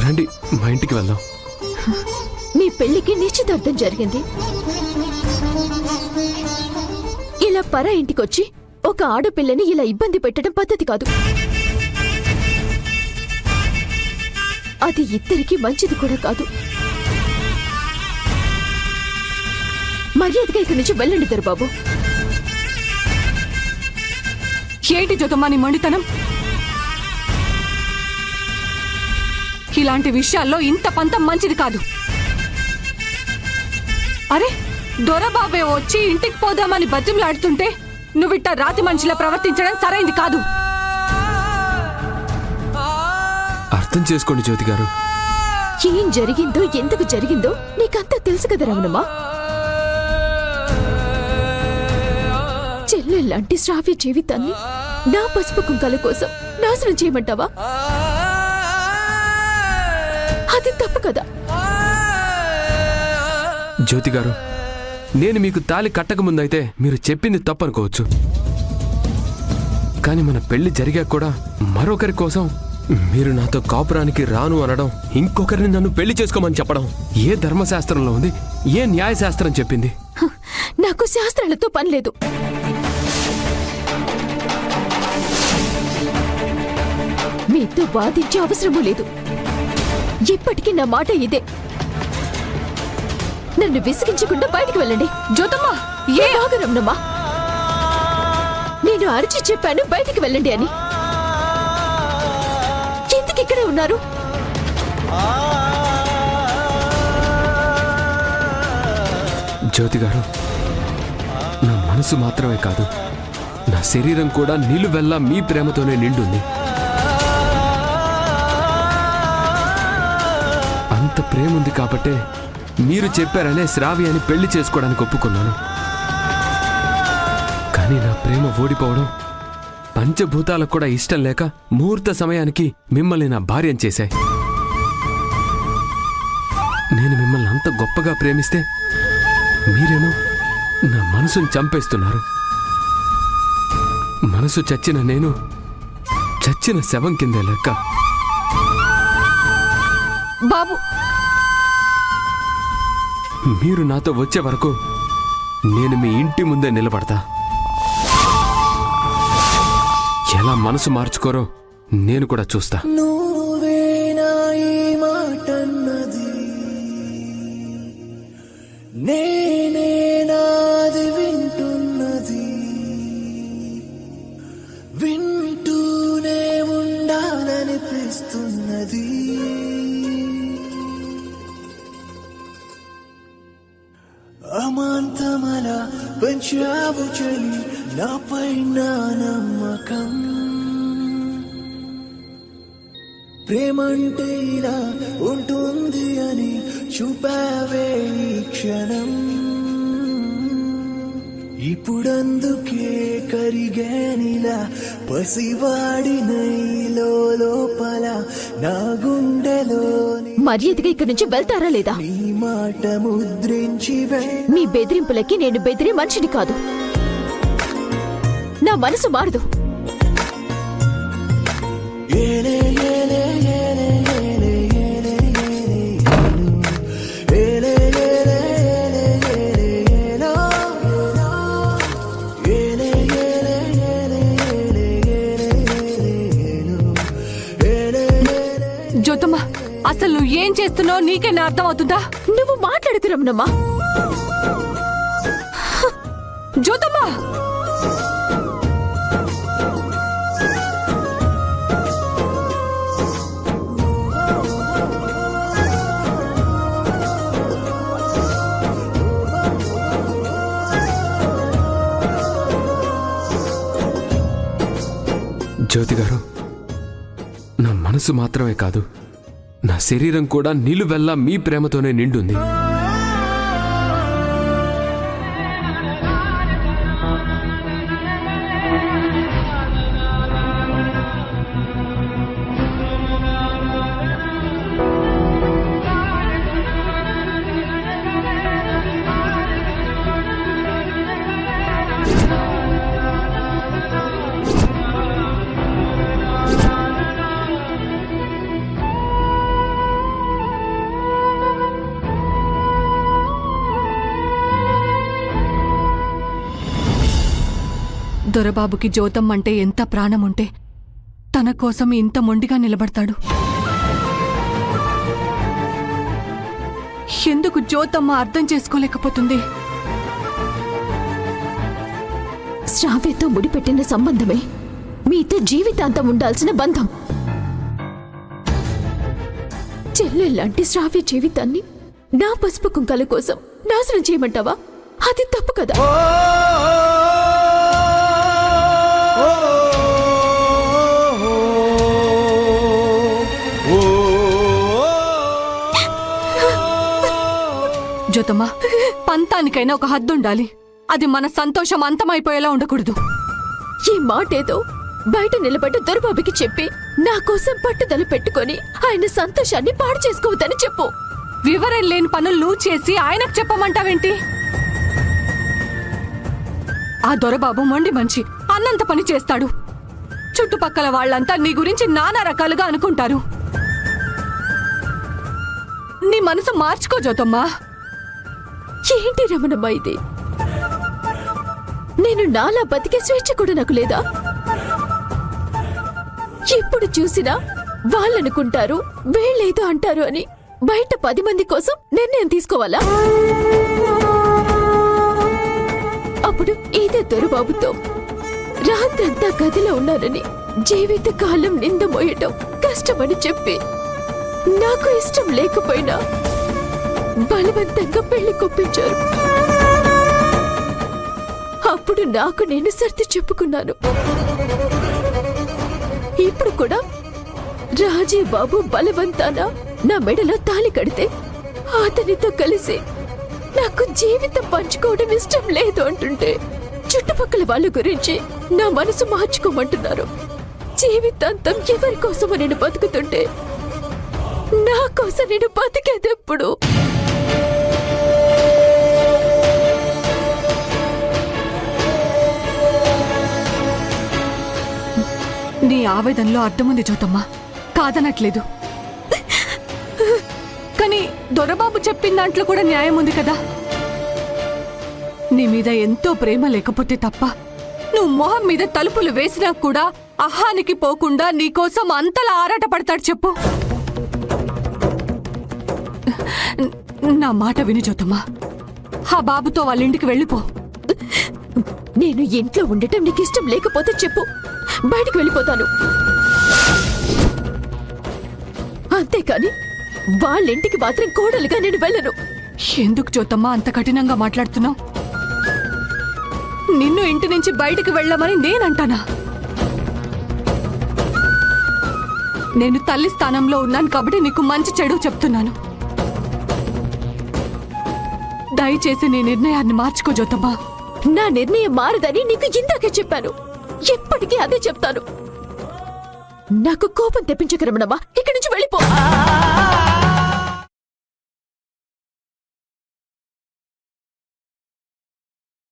రండి మా ఇంటికి వెళ్దాం. మీ పెళ్లికి నిశ్చితార్థం జరిగింది. ఇలా పరా ఇంటికొచ్చి ఒక ఆడపిల్లని ఇలా ఇబ్బంది పెట్టడం పద్ధతి కాదు. అది ఇద్దరికి మంచిది కూడా కాదు. మర్యాదగా ఇక్కడి నుంచి వెళ్ళండి దొరబాబు. ఏంటి జ్యోతమ్మ నీ మొండితనం? ఇలాంటి విషయాల్లో ఇంత పంతం మంచిది కాదు. అరే దొరబాబే వచ్చి ఇంటికి పోదామని బతిమలాడుతుంటే నువ్విట్ట రాతి మనిషిలా ప్రవర్తించడం సరైంది కాదు. అర్థం చేసుకోండి జ్యోతి గారు. ఏం జరిగిందో ఎందుకు జరిగిందో నీకంతా తెలుసు కదా రమణమ్మ. చెల్లెల్లాంటి శ్రావ్య జీవితాన్ని నా పసుపు కుంకాల కోసం నాశనం చేయమంటావా? అది తప్పు కదా. జ్యోతి గారు, నేను మీకు తాళి కట్టకముందైతే మీరు చెప్పింది తప్పనుకోవచ్చు. కానీ మన పెళ్లి జరిగాక కూడా మరొకరి కోసం మీరు నాతో కాపురానికి రాను అనడం, ఇంకొకరిని నన్ను పెళ్లి చేసుకోమని చెప్పడం ఏ ధర్మశాస్త్రంలో ఉంది? ఏ న్యాయశాస్త్రం చెప్పింది? నాకు శాస్త్రాలతో పని లేదు. మీతో వాదించే అవసరమూ లేదు. ఇప్పటికీ నా మాట ఇదే. నన్ను విసిగించకుండా బయటికి వెళ్ళండి. జ్యోతమ్మ ఏ ఆగరమ్మా, నేను అరిచి చెప్పాను బయటికి వెళ్ళండి అని. ఎందుకు ఇక్కడే ఉన్నారు? జ్యోతి గారు, నా మనసు మాత్రమే కాదు, నా శరీరం కూడా నిలువెల్లా మీ ప్రేమతోనే నిండుంది. అంత ప్రేమ ఉంది కాబట్టే మీరు చెప్పారనే శ్రావ్యాన్ని పెళ్లి చేసుకోవడానికి ఒప్పుకున్నాను. కానీ నా ప్రేమ ఓడిపోవడం పంచభూతాలకు కూడా ఇష్టం లేక ముహూర్త సమయానికి మిమ్మల్ని నా భార్యం చేశాయి. నేను మిమ్మల్ని అంత గొప్పగా ప్రేమిస్తే మీరేమో నా మనసుని చంపేస్తున్నారు. మనసు చచ్చిన నేను చచ్చిన శవం కిందే లెక్క. బాబు, మీరు నాతో వచ్చే వరకు నేను మీ ఇంటి ముందే నిలబడతా. ఎలా మనసు మార్చుకోరో నేను కూడా చూస్తా. నువ్వేనా ఈ మాటన్నది, నేనేనాది వింటున్నది, వింటూనే ఉండాలనిపిస్తున్నది. అమాంతమల పెంచావు చలి నాపై నా నమ్మకం. ప్రేమంటే ఇలా ఉంటుంది అని చూపావే ఈ క్షణం. ఇప్పుడందుకే కరిగానిలా పసివాడిన లోపల నా గుండెలో. మర్యాదగా ఇక్కడి నుంచి వెళ్తారా లేదా? నీ మాట ముద్రించి మీ బెదిరింపులకి నేను బెదిరే మనిషిని కాదు. నా మనసు మారదు. ఏలే ఏలే ఏలే ఏలే ఏలే ఏలే ఏలే ఏలే ఏలో ఏలే ఏలే ఏలే ఏలే ఏలే. జ్యోతమ్మ, అసలు నువ్వు ఏం చేస్తున్నావు నీకైనా అర్థం అవుతుందా? నువ్వు మాట్లాడుకు రమణమ్మా. జ్యోతమ్మ, జ్యోతి గారు, నా మనసు మాత్రమే కాదు, నా శరీరం కూడా నిలువెల్లా మీ ప్రేమతోనే నిండుంది. దొరబాబుకి జ్యోతమ్మ అంటే ఎంత ప్రాణముంటే తన కోసం ఇంత మొండిగా నిలబడతాడు. ఎందుకు జ్యోతమ్మ అర్థం చేసుకోలేకపోతుంది? శ్రావ్యతో ముడిపెట్టిన సంబంధమే మీతో జీవితాంతం ఉండాల్సిన బంధం. చెల్లెల్లాంటి శ్రావ్య జీవితాన్ని నా పసుపు కుంకాల కోసం నాశనం చేయమంటావా? అది తప్పు కదా. జ్యోతమ్మా, పంతానికైనా ఒక హద్దు ఉండాలి. అది మన సంతోషం అంతమైపోయేలా ఉండకూడదు. ఈ మాటేదో బయట నిలబడ్డ దొరబాబుకి చెప్పి నా కోసం పట్టుదల పెట్టుకొని ఆయన సంతోషాన్ని పాడు చేసుకోవద్దని చెప్పు. వివరం లేని పనులు నువ్వు చేసి ఆయనకు చెప్పమంటావేంటి? ఆ దొరబాబు మొండి మనిషి, అన్నంత పని చేస్తాడు. చుట్టుపక్కల వాళ్ళంతా నీ గురించి నానా రకాలుగా అనుకుంటారు. నీ మనసు మార్చుకో జ్యోతమ్మా. ఏంటి రమణమ్మ ఇది? నేను నాలా బతికే స్వేచ్ఛ కూడా నాకు లేదా? ఎప్పుడు చూసినా వాళ్ళనుకుంటారు, వీళ్ళేదో అంటారు అని బయట 10 మంది కోసం నిర్ణయం తీసుకోవాలా? అప్పుడు ఇదే దొరబాబుతో రాత్రంతా గదిలో ఉన్నానని జీవితకాలం నింద మోయటం కష్టమని చెప్పి నాకు ఇష్టం లేకపోయినా బలవంతంగా పెళ్లి కొప్పించారు. అప్పుడు నాకు నేను సర్ది చెప్పుకున్నాను. ఇప్పుడు కూడా రాజీవ్ బాబు బలవంతాన నా మెడలో తాళి కడితే అతనితో కలిసి నాకు జీవితం పంచుకోవడం ఇష్టం లేదు అంటుంటే చుట్టుపక్కల వాళ్ళ గురించి నా మనసు మార్చుకోమంటున్నారు. జీవితాంతం ఎవరి కోసమో నేను బతుకుతుంటే నా కోసం నేను బతికేదెప్పుడు? నీ ఆవేదనలో అర్థముంది జ్యోతమ్మా, కాదనట్లేదు. కానీ దొరబాబు చెప్పిన దాంట్లో కూడా న్యాయం ఉంది కదా. నీ మీద ఎంతో ప్రేమ లేకపోతే తప్ప నువ్వు మొహం మీద తలుపులు వేసినా కూడా అహానికి పోకుండా నీకోసం అంతలా ఆరాట పడతాడు చెప్పు. నా మాట విని జ్యోతమ్మా, ఆ బాబుతో వాళ్ళ ఇంటికి వెళ్ళిపో. నేను ఇంట్లో ఉండటం నీకు ఇష్టం లేకపోతే చెప్పు, బయటికి వెళ్ళిపోతాను. అంతేకాని వాళ్ళింటికి మాత్రం కోడలుగా నేను వెళ్ళను. ఎందుకు జ్యోతమ్మా అంత కఠినంగా మాట్లాడుతున్నావు? నిన్ను ఇంటి నుంచి బయటికి వెళ్ళమని నేనంటానా? నేను తల్లి స్థానంలో ఉన్నాను కాబట్టి నీకు మంచి చెడు చెప్తున్నాను. దయచేసి నీ నిర్ణయాన్ని మార్చుకో జ్యోతమ్మా. నా నిర్ణయం మారదని నీకు ఇందాకే చెప్పాను, ఎప్పటికీ అదే చెప్తాను. నాకు కోపం తెప్పించక రమణమ్మా, ఇక్కడి నుంచి వెళ్ళిపో.